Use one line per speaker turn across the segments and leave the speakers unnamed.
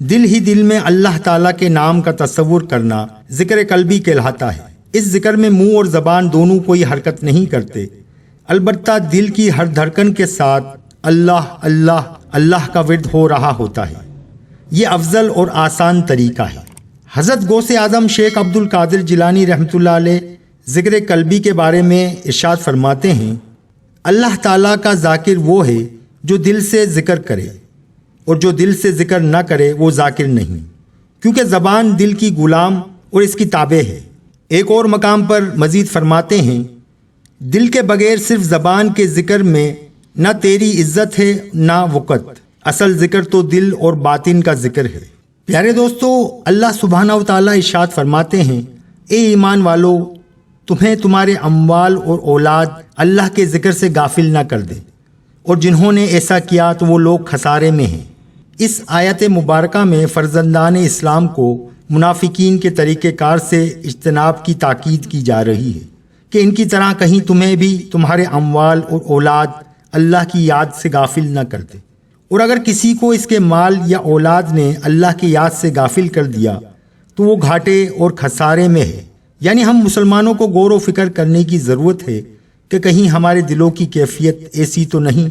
دل ہی دل میں اللہ تعالیٰ کے نام کا تصور کرنا ذکر قلبی کہلاتا ہے۔ اس ذکر میں منہ اور زبان دونوں کوئی حرکت نہیں کرتے، البتہ دل کی ہر دھڑکن کے ساتھ اللہ اللہ اللہ کا ورد ہو رہا ہوتا ہے۔ یہ افضل اور آسان طریقہ ہے۔ حضرت غوث اعظم شیخ عبد القادر جیلانی رحمۃ اللہ علیہ ذکر قلبی کے بارے میں ارشاد فرماتے ہیں، اللہ تعالیٰ کا ذاکر وہ ہے جو دل سے ذکر کرے، اور جو دل سے ذکر نہ کرے وہ ذاکر نہیں، کیونکہ زبان دل کی غلام اور اس کی تابع ہے۔ ایک اور مقام پر مزید فرماتے ہیں، دل کے بغیر صرف زبان کے ذکر میں نہ تیری عزت ہے نہ وقت، اصل ذکر تو دل اور باطن کا ذکر ہے۔ پیارے دوستو، اللہ سبحانہ و تعالیٰ ارشاد فرماتے ہیں، اے ایمان والو، تمہیں تمہارے اموال اور اولاد اللہ کے ذکر سے غافل نہ کر دے، اور جنہوں نے ایسا کیا تو وہ لوگ خسارے میں ہیں۔ اس آیت مبارکہ میں فرزندان اسلام کو منافقین کے طریقہ کار سے اجتناب کی تاکید کی جا رہی ہے کہ ان کی طرح کہیں تمہیں بھی تمہارے اموال اور اولاد اللہ کی یاد سے غافل نہ کر دے، اور اگر کسی کو اس کے مال یا اولاد نے اللہ کی یاد سے غافل کر دیا تو وہ گھاٹے اور خسارے میں ہے۔ یعنی ہم مسلمانوں کو غور و فکر کرنے کی ضرورت ہے کہ کہیں ہمارے دلوں کی کیفیت ایسی تو نہیں،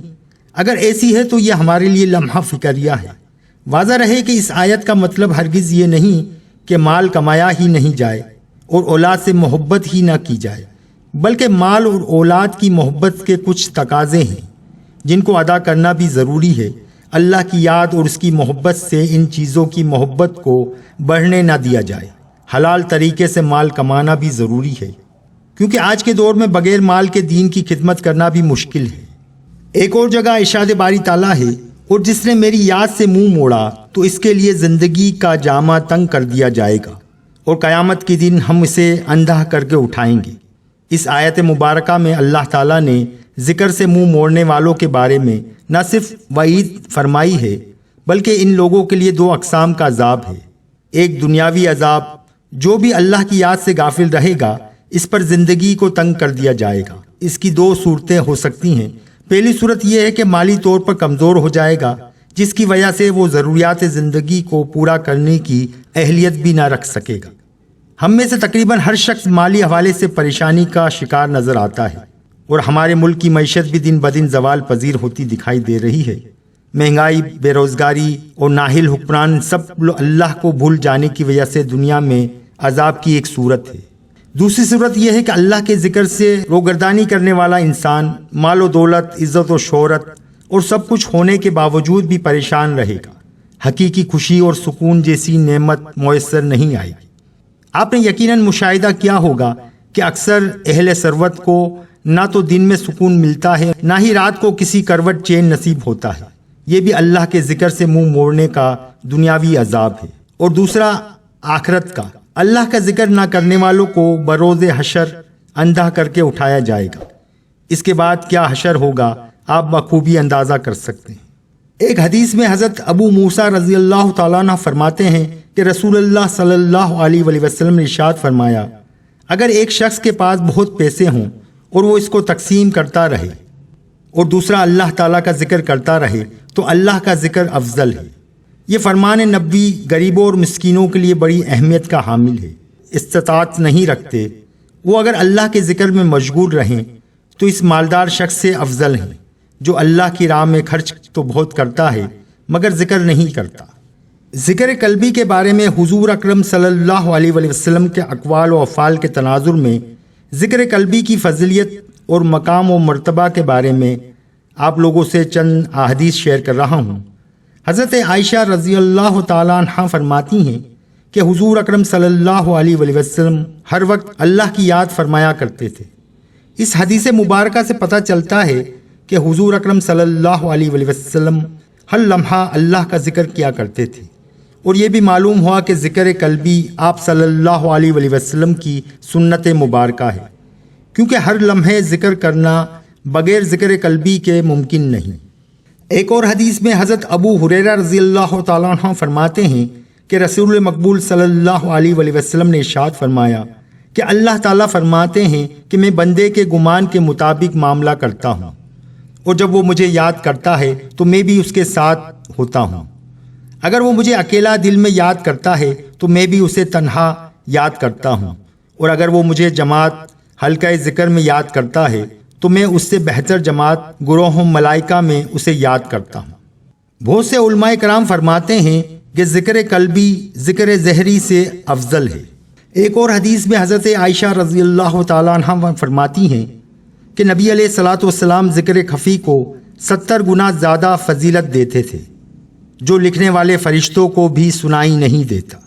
اگر ایسی ہے تو یہ ہمارے لیے لمحہ فکریہ ہے۔ واضح رہے کہ اس آیت کا مطلب ہرگز یہ نہیں کہ مال کمایا ہی نہیں جائے اور اولاد سے محبت ہی نہ کی جائے، بلکہ مال اور اولاد کی محبت کے کچھ تقاضے ہیں جن کو ادا کرنا بھی ضروری ہے۔ اللہ کی یاد اور اس کی محبت سے ان چیزوں کی محبت کو بڑھنے نہ دیا جائے۔ حلال طریقے سے مال کمانا بھی ضروری ہے، کیونکہ آج کے دور میں بغیر مال کے دین کی خدمت کرنا بھی مشکل ہے۔ ایک اور جگہ ارشاد باری تعالیٰ ہے، اور جس نے میری یاد سے منہ موڑا تو اس کے لیے زندگی کا جامہ تنگ کر دیا جائے گا، اور قیامت کے دن ہم اسے اندھا کر کے اٹھائیں گے۔ اس آیت مبارکہ میں اللہ تعالیٰ نے ذکر سے منہ موڑنے والوں کے بارے میں نہ صرف وعید فرمائی ہے، بلکہ ان لوگوں کے لیے دو اقسام کا عذاب ہے۔ ایک دنیاوی عذاب، جو بھی اللہ کی یاد سے غافل رہے گا اس پر زندگی کو تنگ کر دیا جائے گا۔ اس کی دو صورتیں ہو سکتی ہیں۔ پہلی صورت یہ ہے کہ مالی طور پر کمزور ہو جائے گا، جس کی وجہ سے وہ ضروریات زندگی کو پورا کرنے کی اہلیت بھی نہ رکھ سکے گا۔ ہم میں سے تقریباً ہر شخص مالی حوالے سے پریشانی کا شکار نظر آتا ہے، اور ہمارے ملک کی معیشت بھی دن بدن زوال پذیر ہوتی دکھائی دے رہی ہے۔ مہنگائی، بے روزگاری اور نااہل حکمران سب اللہ کو بھول جانے کی وجہ سے دنیا میں عذاب کی ایک صورت ہے۔ دوسری صورت یہ ہے کہ اللہ کے ذکر سے روگردانی کرنے والا انسان مال و دولت، عزت و شہرت اور سب کچھ ہونے کے باوجود بھی پریشان رہے گا۔ حقیقی خوشی اور سکون جیسی نعمت میسر نہیں آئے گی۔ آپ نے یقیناً مشاہدہ کیا ہوگا کہ اکثر اہل ثروت کو نہ تو دن میں سکون ملتا ہے، نہ ہی رات کو کسی کروٹ چین نصیب ہوتا ہے۔ یہ بھی اللہ کے ذکر سے منہ موڑنے کا دنیاوی عذاب ہے۔ اور دوسرا آخرت کا، اللہ کا ذکر نہ کرنے والوں کو بروز حشر اندھا کر کے اٹھایا جائے گا۔ اس کے بعد کیا حشر ہوگا آپ بخوبی اندازہ کر سکتے ہیں۔ ایک حدیث میں حضرت ابو موسیٰ رضی اللہ تعالیٰ عنہ فرماتے ہیں کہ رسول اللہ صلی اللہ علیہ وآلہ وسلم نے ارشاد فرمایا، اگر ایک شخص کے پاس بہت پیسے ہوں اور وہ اس کو تقسیم کرتا رہے اور دوسرا اللہ تعالیٰ کا ذکر کرتا رہے تو اللہ کا ذکر افضل ہے۔ یہ فرمان نبوی غریبوں اور مسکینوں کے لیے بڑی اہمیت کا حامل ہے۔ استطاعت نہیں رکھتے، وہ اگر اللہ کے ذکر میں مشغول رہیں تو اس مالدار شخص سے افضل ہیں جو اللہ کی راہ میں خرچ تو بہت کرتا ہے مگر ذکر نہیں کرتا۔ ذکر قلبی کے بارے میں حضور اکرم صلی اللہ علیہ وآلہ وسلم کے اقوال و افعال کے تناظر میں ذکر قلبی کی فضیلت اور مقام و مرتبہ کے بارے میں آپ لوگوں سے چند احادیث شیئر کر رہا ہوں۔ حضرت عائشہ رضی اللہ تعالیٰ عنہ فرماتی ہیں کہ حضور اکرم صلی اللہ علیہ وآلہ وسلم ہر وقت اللہ کی یاد فرمایا کرتے تھے۔ اس حدیث مبارکہ سے پتہ چلتا ہے کہ حضور اکرم صلی اللہ علیہ وآلہ وسلم ہر لمحہ اللہ کا ذکر کیا کرتے تھے، اور یہ بھی معلوم ہوا کہ ذکر قلبی آپ صلی اللہ علیہ وآلہ وسلم کی سنت مبارکہ ہے، کیونکہ ہر لمحے ذکر کرنا بغیر ذکر قلبی کے ممکن نہیں۔ ایک اور حدیث میں حضرت ابو ہریرہ رضی اللہ تعالیٰ عنہ فرماتے ہیں کہ رسول مقبول صلی اللہ علیہ وآلہ وسلم نے ارشاد فرمایا کہ اللہ تعالیٰ فرماتے ہیں کہ میں بندے کے گمان کے مطابق معاملہ کرتا ہوں، اور جب وہ مجھے یاد کرتا ہے تو میں بھی اس کے ساتھ ہوتا ہوں۔ اگر وہ مجھے اکیلا دل میں یاد کرتا ہے تو میں بھی اسے تنہا یاد کرتا ہوں، اور اگر وہ مجھے جماعت حلقہ ذکر میں یاد کرتا ہے تو میں اس سے بہتر جماعت گروہوں ملائکہ میں اسے یاد کرتا ہوں۔ بہت سے علماء کرام فرماتے ہیں کہ ذکر قلبی ذکر ظہری سے افضل ہے۔ ایک اور حدیث میں حضرت عائشہ رضی اللہ تعالیٰ عنہ فرماتی ہیں کہ نبی علیہ الصلاۃ والسلام ذکر خفی کو 70 گنا زیادہ فضیلت دیتے تھے، جو لکھنے والے فرشتوں کو بھی سنائی نہیں دیتا۔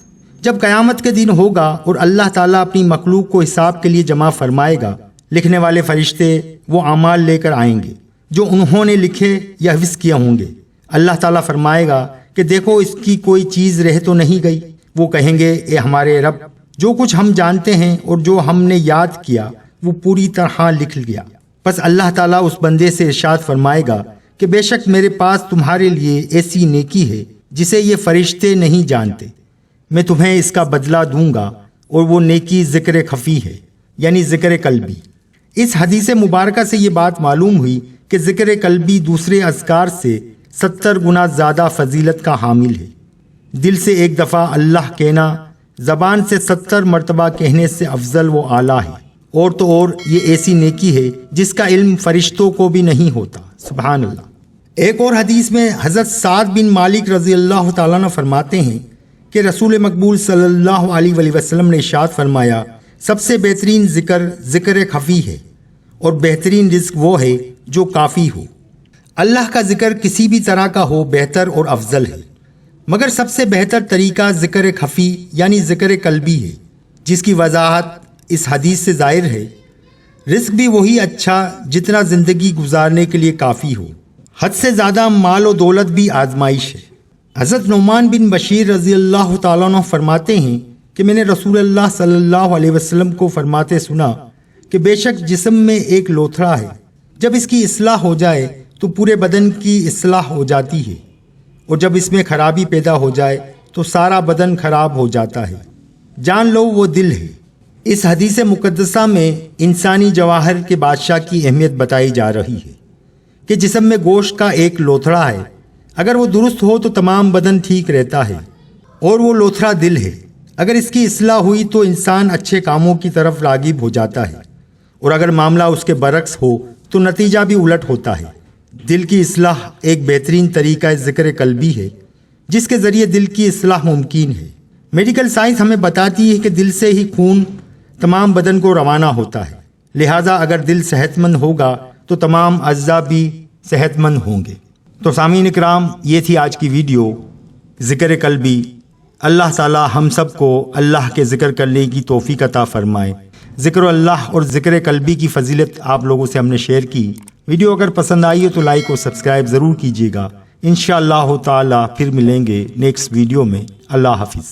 جب قیامت کے دن ہوگا اور اللہ تعالیٰ اپنی مخلوق کو حساب کے لیے جمع فرمائے گا، لکھنے والے فرشتے وہ اعمال لے کر آئیں گے جو انہوں نے لکھے یا حفظ کیے ہوں گے۔ اللہ تعالیٰ فرمائے گا کہ دیکھو اس کی کوئی چیز رہ تو نہیں گئی۔ وہ کہیں گے اے ہمارے رب، جو کچھ ہم جانتے ہیں اور جو ہم نے یاد کیا وہ پوری طرح لکھ گیا۔ پس اللہ تعالیٰ اس بندے سے ارشاد فرمائے گا کہ بے شک میرے پاس تمہارے لیے ایسی نیکی ہے جسے یہ فرشتے نہیں جانتے، میں تمہیں اس کا بدلہ دوں گا، اور وہ نیکی ذکر خفی ہے، یعنی ذکر قلبی۔ اس حدیث مبارکہ سے یہ بات معلوم ہوئی کہ ذکر قلبی دوسرے اذکار سے 70 گنا زیادہ فضیلت کا حامل ہے۔ دل سے ایک دفعہ اللہ کہنا زبان سے 70 مرتبہ کہنے سے افضل و اعلیٰ ہے، اور تو اور یہ ایسی نیکی ہے جس کا علم فرشتوں کو بھی نہیں ہوتا۔ سبحان اللہ۔ ایک اور حدیث میں حضرت سعد بن مالک رضی اللہ تعالیٰ عنہ فرماتے ہیں کہ رسول مقبول صلی اللہ علیہ وآلہ وسلم نے ارشاد فرمایا، سب سے بہترین ذکر ذکر خفی ہے، اور بہترین رزق وہ ہے جو کافی ہو۔ اللہ کا ذکر کسی بھی طرح کا ہو بہتر اور افضل ہے، مگر سب سے بہتر طریقہ ذکر خفی یعنی ذکر قلبی ہے، جس کی وضاحت اس حدیث سے ظاہر ہے۔ رزق بھی وہی اچھا جتنا زندگی گزارنے کے لیے کافی ہو، حد سے زیادہ مال و دولت بھی آزمائش ہے۔ حضرت نعمان بن بشیر رضی اللہ تعالیٰ عنہ فرماتے ہیں کہ میں نے رسول اللہ صلی اللہ علیہ وسلم کو فرماتے سنا کہ بے شک جسم میں ایک لوتھڑا ہے، جب اس کی اصلاح ہو جائے تو پورے بدن کی اصلاح ہو جاتی ہے، اور جب اس میں خرابی پیدا ہو جائے تو سارا بدن خراب ہو جاتا ہے، جان لو وہ دل ہے۔ اس حدیث مقدسہ میں انسانی جواہر کے بادشاہ کی اہمیت بتائی جا رہی ہے کہ جسم میں گوشت کا ایک لوتھڑا ہے، اگر وہ درست ہو تو تمام بدن ٹھیک رہتا ہے، اور وہ لوتھڑا دل ہے، اگر اس کی اصلاح ہوئی تو انسان اچھے کاموں کی طرف راغب ہو جاتا ہے، اور اگر معاملہ اس کے برعکس ہو تو نتیجہ بھی الٹ ہوتا ہے۔ دل کی اصلاح ایک بہترین طریقہ ذکر قلبی ہے جس کے ذریعے دل کی اصلاح ممکن ہے۔ میڈیکل سائنس ہمیں بتاتی ہے کہ دل سے ہی خون تمام بدن کو روانہ ہوتا ہے، لہٰذا اگر دل صحت مند ہوگا تو تمام اعضاء بھی صحت مند ہوں گے۔ تو سامعین اکرام، یہ تھی آج کی ویڈیو ذکر قلبی۔ اللہ تعالی ہم سب کو اللہ کے ذکر کرنے کی توفیق عطا فرمائے۔ ذکر اللہ اور ذکر قلبی کی فضیلت آپ لوگوں سے ہم نے شیئر کی۔ ویڈیو اگر پسند آئی ہو تو لائک اور سبسکرائب ضرور کیجیے گا۔ انشاءاللہ تعالی پھر ملیں گے نیکسٹ ویڈیو میں۔ اللہ حافظ۔